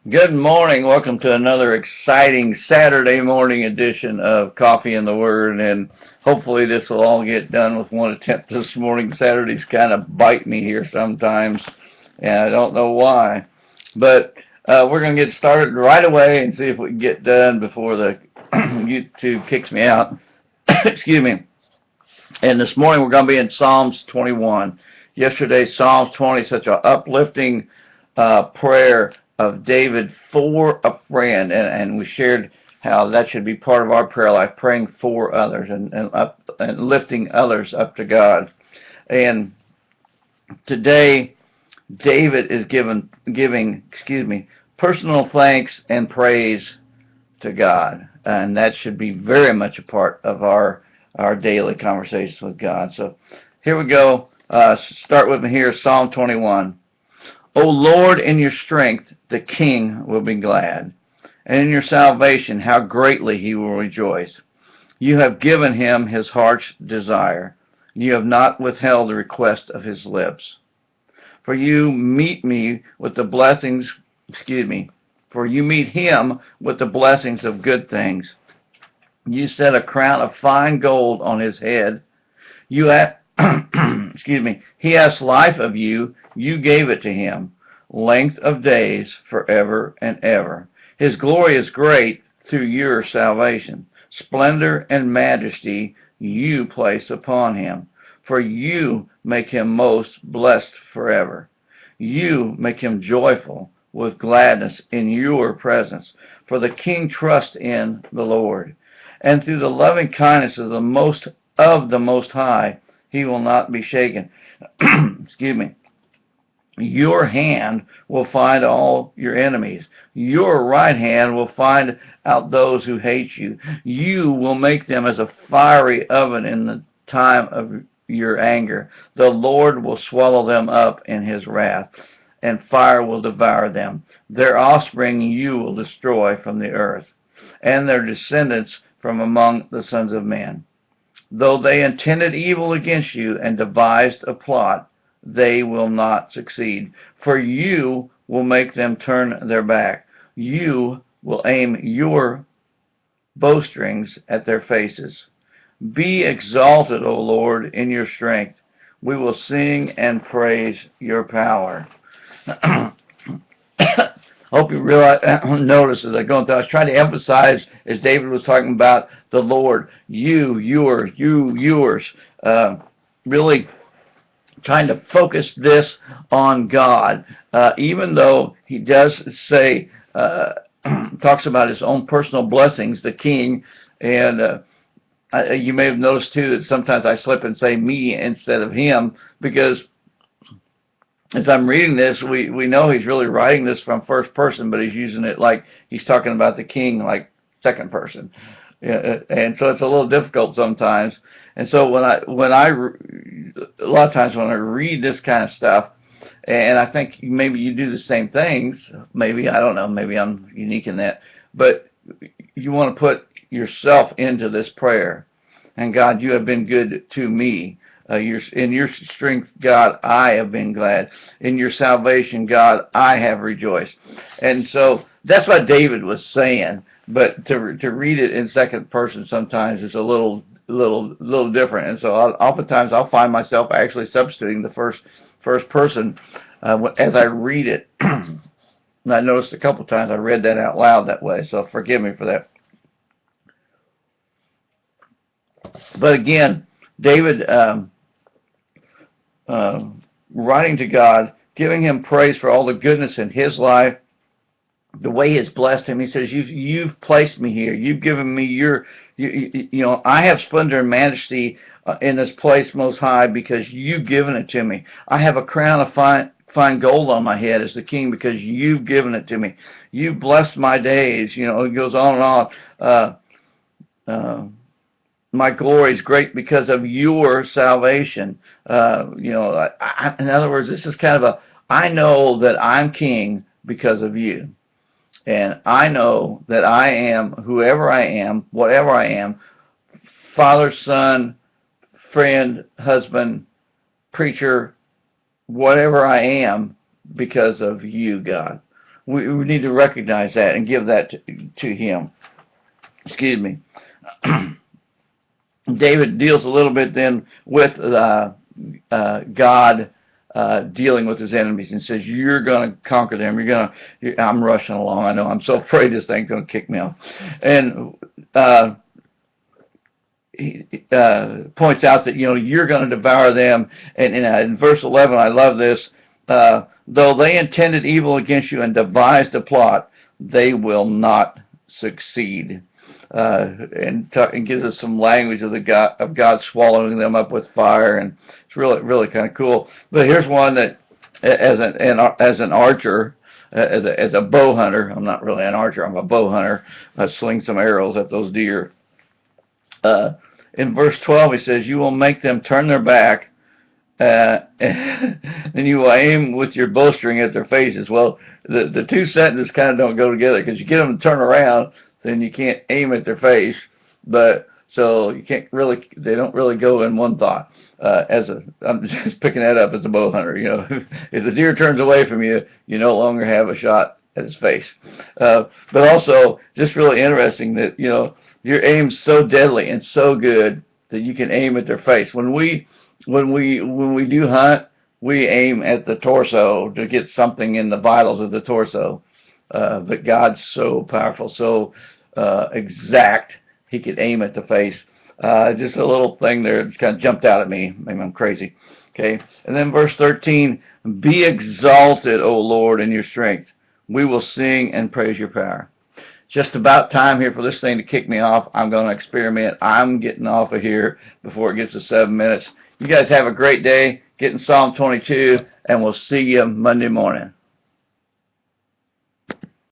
Good morning. Welcome to another exciting Saturday morning edition of Coffee and the Word. And hopefully this will all get done with one attempt this morning. Saturdays kind of bite me here sometimes, and I don't know why. But we're going to get started right away and see if we can get done before the YouTube kicks me out. Excuse me. And this morning we're going to be in Psalms 21. Yesterday, Psalms 20, such an uplifting prayer of David for a friend. And we shared how that should be part of our prayer life, praying for others and lifting others up to God. And today, David is giving personal thanks and praise to God, and that should be very much a part of our daily conversations with God. So here we go. Start with me here, Psalm 21. O Lord, in your strength the king will be glad, and in your salvation how greatly he will rejoice. You have given him his heart's desire. You have not withheld the request of his lips. For you meet me with the blessings, for you meet him with the blessings of good things. You set a crown of fine gold on his head. You he asked life of you. You gave it to him. Length of days forever and ever. His glory is great through your salvation. Splendor and majesty you place upon him. For you make him most blessed forever. You make him joyful with gladness in your presence. For the king trusts in the Lord. And through the loving kindness of the Most High, he will not be shaken. Excuse me. Your hand will find all your enemies. Your right hand will find out those who hate you. You will make them as a fiery oven in the time of your anger. The Lord will swallow them up in his wrath, and fire will devour them. Their offspring you will destroy from the earth, and their descendants from among the sons of men. Though they intended evil against you and devised a plot, they will not succeed. For you will make them turn their back. You will aim your bowstrings at their faces. Be exalted, O Lord, in your strength. We will sing and praise your power. Hope you realize, notice as I go through, I was trying to emphasize, as David was talking about the Lord, you, yours, you, yours, really trying to focus this on God, even though he does say, talks about his own personal blessings, the king, and you may have noticed too that sometimes I slip and say me instead of him, because as I'm reading this, we know he's really writing this from first person, but he's using it like he's talking about the king like second person. And so it's a little difficult sometimes. And so a lot of times when I read this kind of stuff, and I think maybe you do the same things, maybe, I don't know, maybe I'm unique in that, but you want to put yourself into this prayer. And God, you have been good to me. In your strength, God, I have been glad. In your salvation, God, I have rejoiced. And so that's what David was saying. But to read it in second person sometimes is a little different. And so oftentimes I'll find myself actually substituting the first person as I read it. And I noticed a couple times I read that out loud that way. So forgive me for that. But again, David. Writing to God, giving him praise for all the goodness in his life, the way he has blessed him. He says, you've placed me here. You've given me I have splendor and majesty in this place most high because you've given it to me. I have a crown of fine gold on my head as the king because you've given it to me. You've blessed my days. It goes on and on. My glory is great because of your salvation. In other words, this is kind of I know that I'm king because of you. And I know that I am whoever I am, whatever I am, father, son, friend, husband, preacher, whatever I am, because of you, God. we need to recognize that and give that to him. Excuse me. David deals a little bit then with God dealing with his enemies and says, "You're going to conquer them. I'm rushing along. I know. I'm so afraid this thing's going to kick me off." And he points out that you're going to devour them. And in verse 11, I love this. Though they intended evil against you and devised a plot, they will not succeed. And gives us some language of God swallowing them up with fire, and it's really kind of cool. But here's one that, as an archer, as a bow hunter, I'm not really an archer, I'm a bow hunter. I sling some arrows at those deer. In verse 12, he says, "You will make them turn their back, and you will aim with your bowstring at their faces." Well, the two sentences kind of don't go together, because you get them to turn around, then you can't aim at their face. But so you can't really, they don't really go in one thought. I'm just picking that up as a bow hunter. If the deer turns away from you, you no longer have a shot at his face. But also, just really interesting that your aim's so deadly and so good that you can aim at their face. When we do hunt, we aim at the torso to get something in the vitals of the torso. But God's so powerful, so exact, he could aim at the face. Just a little thing there kind of jumped out at me. Maybe I'm crazy. Okay. And then verse 13, "Be exalted, O Lord, in your strength. We will sing and praise your power." Just about time here for this thing to kick me off. I'm going to experiment. I'm getting off of here before it gets to 7 minutes. You guys have a great day. Get in Psalm 22, and we'll see you Monday morning.